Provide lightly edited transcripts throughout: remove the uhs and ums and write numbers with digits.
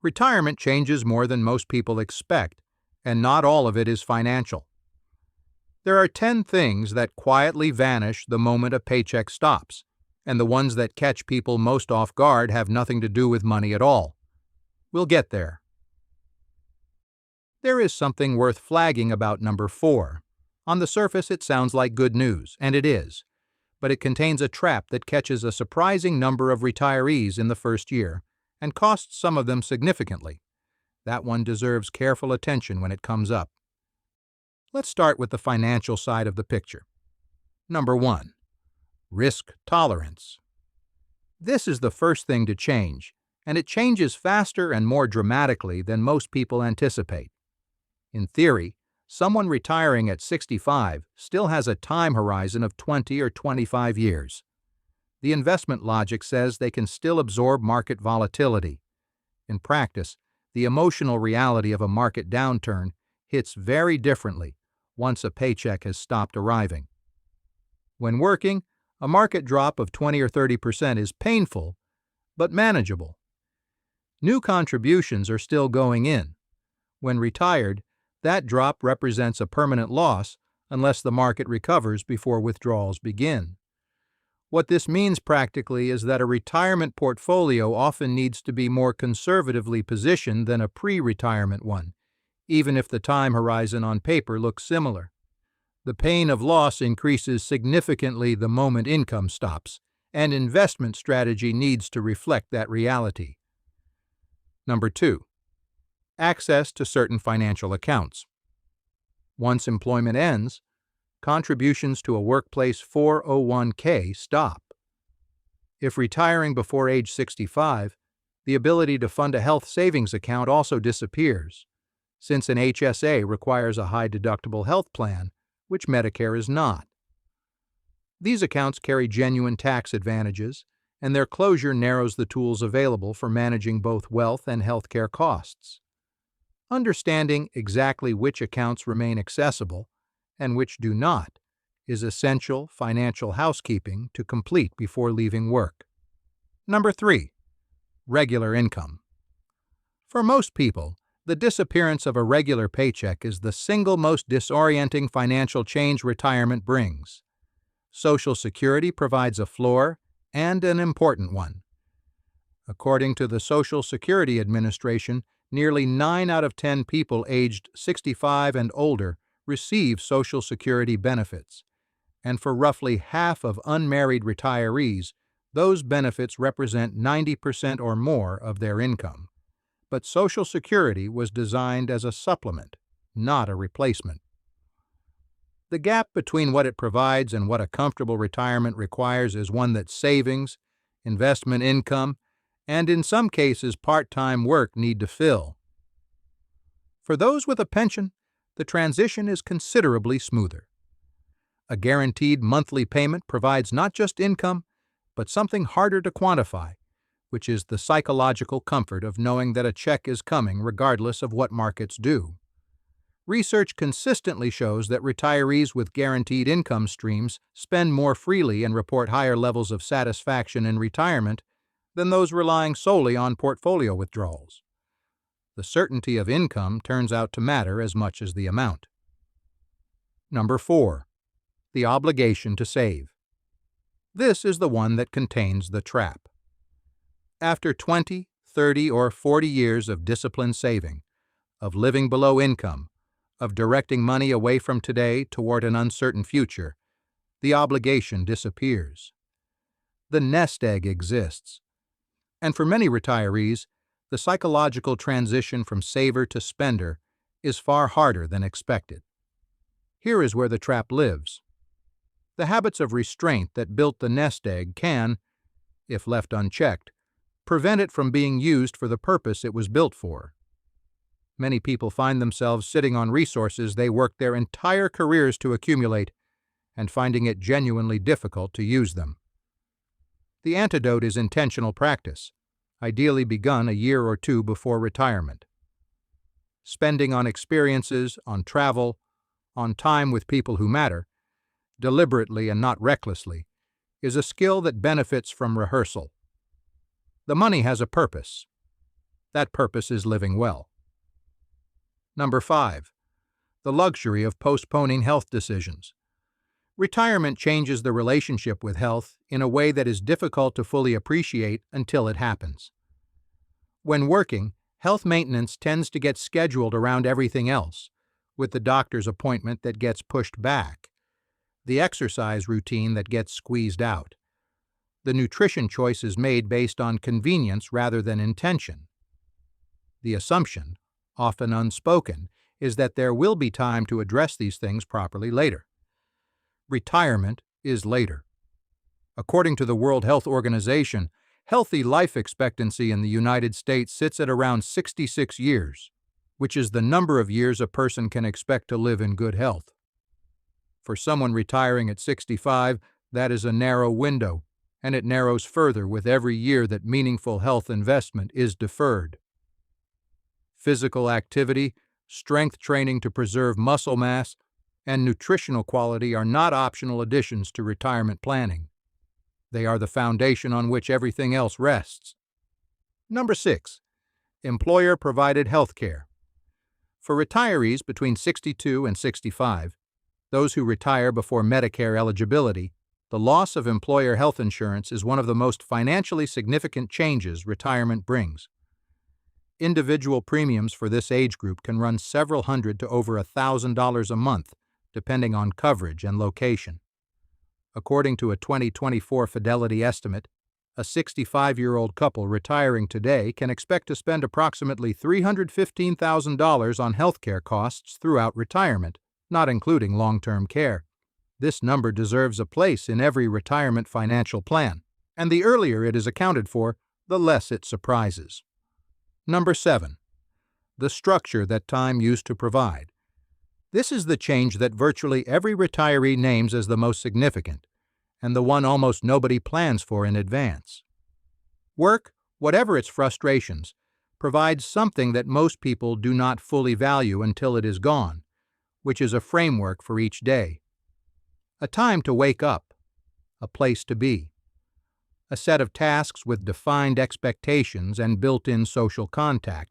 Retirement changes more than most people expect, and not all of it is financial. There are 10 things that quietly vanish the moment a paycheck stops, and the ones that catch people most off guard have nothing to do with money at all. We'll get there. There is something worth flagging about number 4. On the surface, it sounds like good news, and it is, but it contains a trap that catches a surprising number of retirees in the first year and costs some of them significantly. That one deserves careful attention when it comes up. Let's start with the financial side of the picture. Number 1. Risk tolerance. This is the first thing to change, and it changes faster and more dramatically than most people anticipate. In theory, someone retiring at 65 still has a time horizon of 20 or 25 years. The investment logic says they can still absorb market volatility. In practice, the emotional reality of a market downturn hits very differently once a paycheck has stopped arriving. When working, a market drop of 20 or 30% is painful, but manageable. New contributions are still going in. When retired, that drop represents a permanent loss unless the market recovers before withdrawals begin. What this means practically is that a retirement portfolio often needs to be more conservatively positioned than a pre-retirement one, even if the time horizon on paper looks similar. The pain of loss increases significantly the moment income stops, and investment strategy needs to reflect that reality. Number 2. Access to certain financial accounts. Once employment ends, contributions to a workplace 401k stop. If retiring before age 65, the ability to fund a health savings account also disappears, since an HSA requires a high-deductible health plan, which Medicare is not. These accounts carry genuine tax advantages, and their closure narrows the tools available for managing both wealth and healthcare costs. Understanding exactly which accounts remain accessible and which do not is essential financial housekeeping to complete before leaving work. Number 3. Regular income. For most people, the disappearance of a regular paycheck is the single most disorienting financial change retirement brings. Social Security provides a floor, and an important one. According to the Social Security Administration, nearly 9 out of 10 people aged 65 and older receive Social Security benefits, and for roughly half of unmarried retirees, those benefits represent 90% or more of their income. But Social Security was designed as a supplement, not a replacement. The gap between what it provides and what a comfortable retirement requires is one that savings, investment income, and in some cases part-time work need to fill. For those with a pension, the transition is considerably smoother. A guaranteed monthly payment provides not just income, but something harder to quantify, which is the psychological comfort of knowing that a check is coming regardless of what markets do. Research consistently shows that retirees with guaranteed income streams spend more freely and report higher levels of satisfaction in retirement than those relying solely on portfolio withdrawals. The certainty of income turns out to matter as much as the amount. Number 4. The obligation to save. This is the one that contains the trap. After 20, 30, or 40 years of disciplined saving, of living below income, of directing money away from today toward an uncertain future, the obligation disappears. The nest egg exists. And for many retirees, the psychological transition from saver to spender is far harder than expected. Here is where the trap lives. The habits of restraint that built the nest egg can, if left unchecked, prevent it from being used for the purpose it was built for. Many people find themselves sitting on resources they worked their entire careers to accumulate and finding it genuinely difficult to use them. The antidote is intentional practice, ideally begun a year or two before retirement. Spending on experiences, on travel, on time with people who matter, deliberately and not recklessly, is a skill that benefits from rehearsal. The money has a purpose. That purpose is living well. Number 5. The luxury of postponing health decisions. Retirement changes the relationship with health in a way that is difficult to fully appreciate until it happens. When working, health maintenance tends to get scheduled around everything else, with the doctor's appointment that gets pushed back, the exercise routine that gets squeezed out. The nutrition choice is made based on convenience rather than intention. The assumption, often unspoken, is that there will be time to address these things properly later. Retirement is later. According to the World Health Organization, healthy life expectancy in the United States sits at around 66 years, which is the number of years a person can expect to live in good health. For someone retiring at 65, that is a narrow window, and it narrows further with every year that meaningful health investment is deferred. Physical activity, strength training to preserve muscle mass, and nutritional quality are not optional additions to retirement planning. They are the foundation on which everything else rests. Number 6. Employer-provided health care. For retirees between 62 and 65, those who retire before Medicare eligibility, the loss of employer health insurance is one of the most financially significant changes retirement brings. Individual premiums for this age group can run several hundred to over $1,000 a month, depending on coverage and location. According to a 2024 Fidelity estimate, a 65-year-old couple retiring today can expect to spend approximately $315,000 on healthcare costs throughout retirement, not including long-term care. This number deserves a place in every retirement financial plan, and the earlier it is accounted for, the less it surprises. Number 7. The structure that time used to provide. This is the change that virtually every retiree names as the most significant, and the one almost nobody plans for in advance. Work, whatever its frustrations, provides something that most people do not fully value until it is gone, which is a framework for each day. A time to wake up, a place to be, a set of tasks with defined expectations and built-in social contact.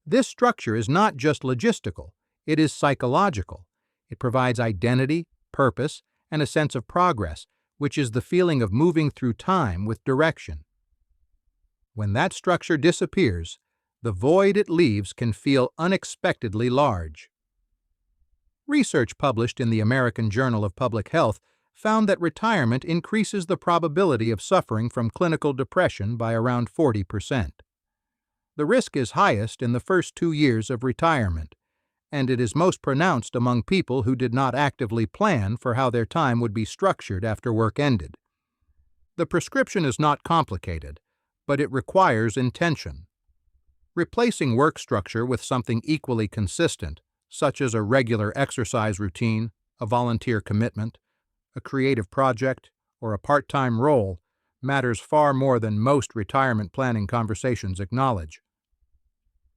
This structure is not just logistical, it is psychological. It provides identity, purpose, and a sense of progress, which is the feeling of moving through time with direction. When that structure disappears, the void it leaves can feel unexpectedly large. Research published in the American Journal of Public Health found that retirement increases the probability of suffering from clinical depression by around 40%. The risk is highest in the first 2 years of retirement, and it is most pronounced among people who did not actively plan for how their time would be structured after work ended. The prescription is not complicated, but it requires intention. Replacing work structure with something equally consistent, such as a regular exercise routine, a volunteer commitment, a creative project, or a part-time role, matters far more than most retirement planning conversations acknowledge.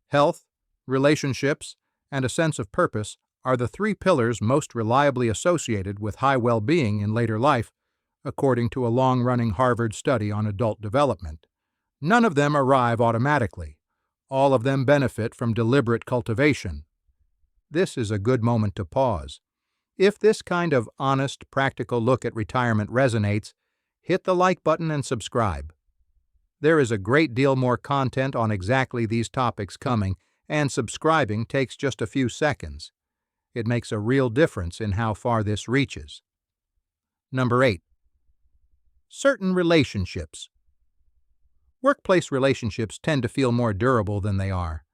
Health, relationships, and a sense of purpose are the 3 pillars most reliably associated with high well-being in later life, according to a long-running Harvard study on adult development. None of them arrive automatically. All of them benefit from deliberate cultivation. This is a good moment to pause. If this kind of honest, practical look at retirement resonates, hit the like button and subscribe. There is a great deal more content on exactly these topics coming, and subscribing takes just a few seconds. It makes a real difference in how far this reaches. Number 8. Certain relationships. Workplace relationships tend to feel more durable than they are.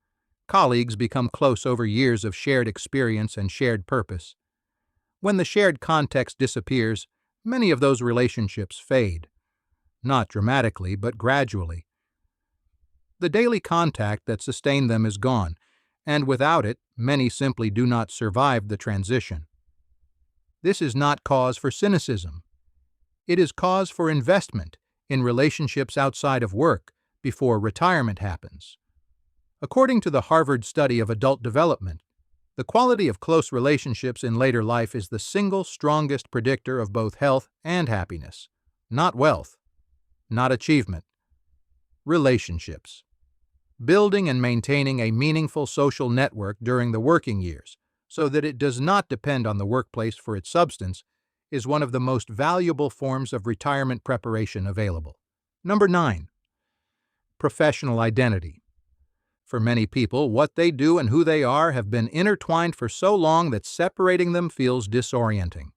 Colleagues become close over years of shared experience and shared purpose. When the shared context disappears, many of those relationships fade. Not dramatically, but gradually. The daily contact that sustained them is gone, and without it, many simply do not survive the transition. This is not cause for cynicism. It is cause for investment in relationships outside of work before retirement happens. According to the Harvard study of adult development, the quality of close relationships in later life is the single strongest predictor of both health and happiness, not wealth, not achievement. Relationships. Building and maintaining a meaningful social network during the working years, so that it does not depend on the workplace for its substance, is one of the most valuable forms of retirement preparation available. Number 9. Professional identity. For many people, what they do and who they are have been intertwined for so long that separating them feels disorienting.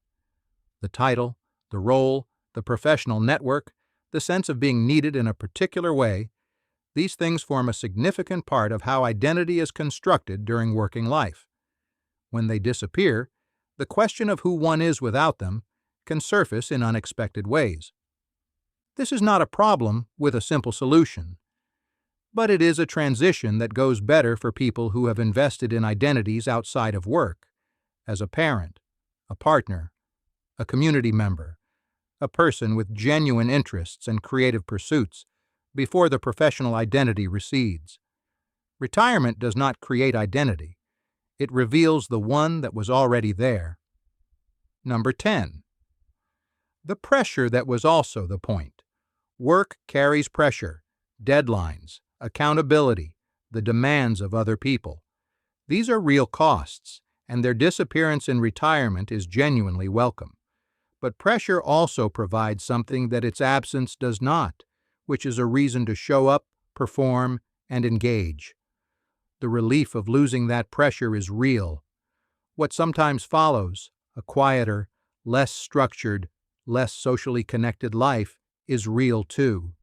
The title, the role, the professional network, the sense of being needed in a particular way, these things form a significant part of how identity is constructed during working life. When they disappear, the question of who one is without them can surface in unexpected ways. This is not a problem with a simple solution, but it is a transition that goes better for people who have invested in identities outside of work, as a parent, a partner, a community member, a person with genuine interests and creative pursuits, before the professional identity recedes. Retirement does not create identity. It reveals the one that was already there. Number 10. The pressure that was also the point. Work carries pressure, deadlines, accountability, the demands of other people. These are real costs, and their disappearance in retirement is genuinely welcome. But pressure also provides something that its absence does not, which is a reason to show up, perform, and engage. The relief of losing that pressure is real. What sometimes follows, a quieter, less structured, less socially connected life, is real too.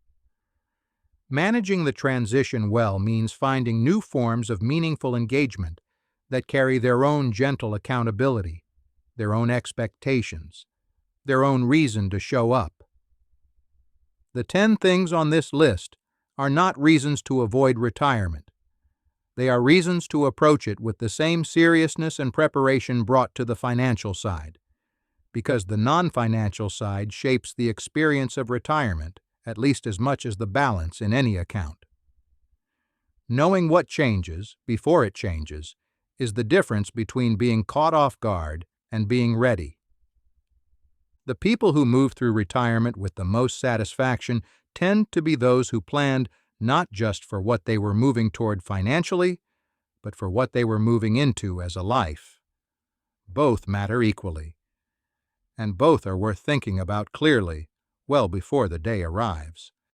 Managing the transition well means finding new forms of meaningful engagement that carry their own gentle accountability, their own expectations, their own reason to show up. The 10 things on this list are not reasons to avoid retirement. They are reasons to approach it with the same seriousness and preparation brought to the financial side, because the non-financial side shapes the experience of retirement at least as much as the balance in any account. Knowing what changes before it changes is the difference between being caught off guard and being ready. The people who move through retirement with the most satisfaction tend to be those who planned not just for what they were moving toward financially, but for what they were moving into as a life. Both matter equally, and both are worth thinking about clearly well before the day arrives.